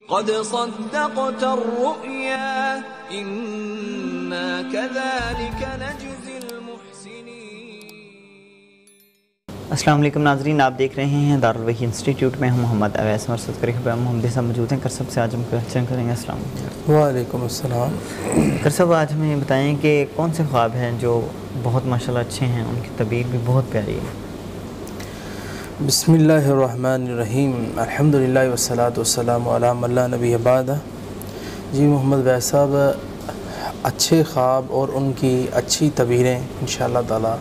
قد صدقت الرؤيا إنا كذلك نجزي المحسنين۔ السلام علیکم ناظرین، آپ دیکھ رہے ہیں دارالوحی انسٹیٹیوٹ میں ہم محمد اویس مرسد کرے محمد صاحب موجود ہیں۔ کرسب سے آج ہم کوشچن کریں گے۔ السلام علیکم۔ وعلیکم السلام۔ کرسب آج ہمیں بتائیں کہ کون سے خواب ہیں جو بہت ماشاءاللہ اچھے ہیں، ان کی تعبیر بھی بہت پیاری ہے۔ بسم اللہ الرحمن الرحیم، الحمدللہ والصلاة والسلام علی من لا نبی بعدہ۔ جی محمد اویس صاحب، اچھے خواب اور ان کی اچھی تعبیریں انشاءاللہ تعالی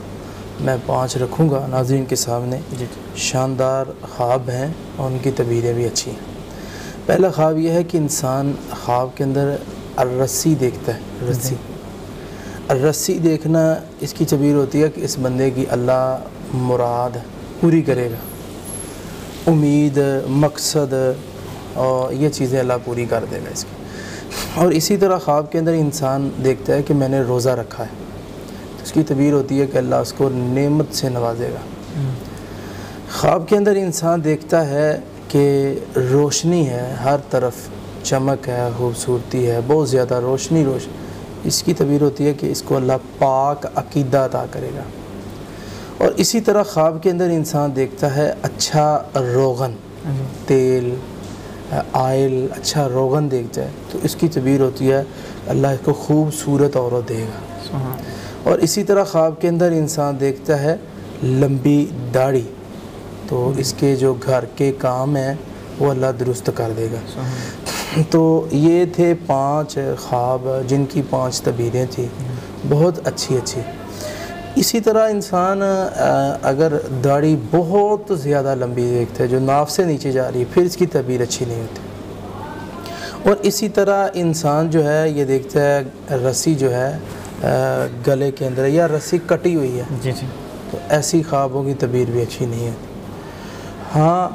میں 5 رکھوں گا ناظرین کے سامنے۔ شاندار خواب ہیں اور ان کی تعبیریں بھی اچھی ہیں۔ پہلا خواب یہ ہے کہ انسان خواب کے اندر الرسی دیکھتا ہے۔ الرسی دیکھنا، اس کی تعبیر ہوتی ہے کہ اس بندے کی اللہ مراد پوری کرے گا، امید، مقصد اور یہ چیزیں اللہ پوری کر دے گا اس کی۔ اور اسی طرح خواب کے اندر انسان دیکھتا ہے کہ میں نے روزہ رکھا ہے، اس کی تعبیر ہوتی ہے کہ اللہ اس کو نعمت سے نوازے گا۔ خواب کے اندر انسان دیکھتا ہے کہ روشنی ہے، ہر طرف چمک ہے، خوبصورتی ہے، بہت زیادہ روشنی، اس کی تعبیر ہوتی ہے کہ اس کو اللہ پاک عقیدہ عطا کرے گا۔ اور اسی طرح خواب کے اندر انسان دیکھتا ہے اچھا روغن، تیل، آئل، اچھا روغن دیکھتا ہے تو اس کی تعبیر ہوتی ہے اللہ اس کو خوبصورت عورت دے گا۔ اور اسی طرح خواب کے اندر انسان دیکھتا ہے لمبی داڑھی تو اس کے جو گھر کے کام ہیں وہ اللہ درست کر دے گا۔ تو یہ تھے 5 خواب جن کی 5 تعبیریں تھیں، بہت اچھی۔ اسی طرح انسان اگر داڑھی بہت زیادہ لمبی دیکھتا ہے جو ناف سے نیچے جا رہی ہے، پھر اس کی تعبیر اچھی نہیں ہوتی۔ اور اسی طرح انسان جو ہے یہ دیکھتا ہے رسی جو ہے گلے کے اندر یا رسی کٹی ہوئی ہے، تو ایسی خوابوں کی تعبیر بھی اچھی نہیں ہوتی۔ ہاں،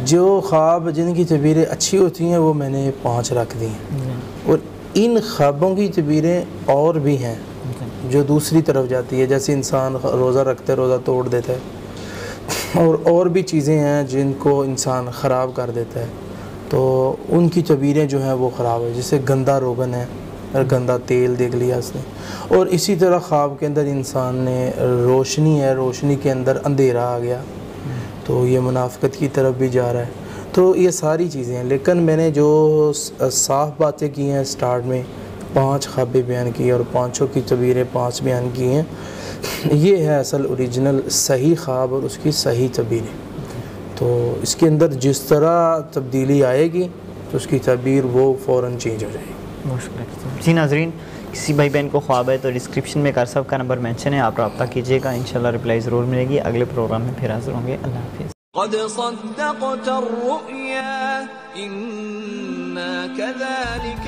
جو خواب جن کی تعبیریں اچھی ہوتی ہیں وہ میں نے 5 رکھ دی ہیں، اور ان خوابوں کی تعبیریں اور بھی ہیں جو دوسری طرف جاتی ہے، جیسے انسان روزہ رکھتا ہے، روزہ توڑ دیتا ہے، اور بھی چیزیں ہیں جن کو انسان خراب کر دیتا ہے، تو ان کی تعبیریں جو ہیں وہ خراب ہے، جیسے گندا روغن ہے، گندا تیل دیکھ لیا اس نے۔ اور اسی طرح خواب کے اندر انسان نے روشنی ہے، روشنی کے اندر اندھیرا آ گیا تو یہ منافقت کی طرف بھی جا رہا ہے۔ تو یہ ساری چیزیں ہیں، لیکن میں نے جو صاف باتیں کی ہیں سٹارٹ میں، 5 خوابیں بیان کی اور 5 کی تعبیریں 5 بیان کی ہیں، یہ ہے اصل اوریجنل صحیح خواب اور اس کی صحیح تعبیریں۔ تو اس کے اندر جس طرح تبدیلی آئے گی تو اس کی تعبیر وہ فوراً چینج ہو جائے گی۔ بہت شکریہ۔ جی ناظرین، کسی بھائی بہن کو خواب ہے تو ڈسکرپشن میں کرسب کا نمبر مینشن ہے، آپ رابطہ کیجیے گا، انشاءاللہ رپلائی ضرور ملے گی۔ اگلے پروگرام میں پھر حاضر ہوں گے۔ اللہ حافظ۔ قد صدقت الرؤيا إنا كذلك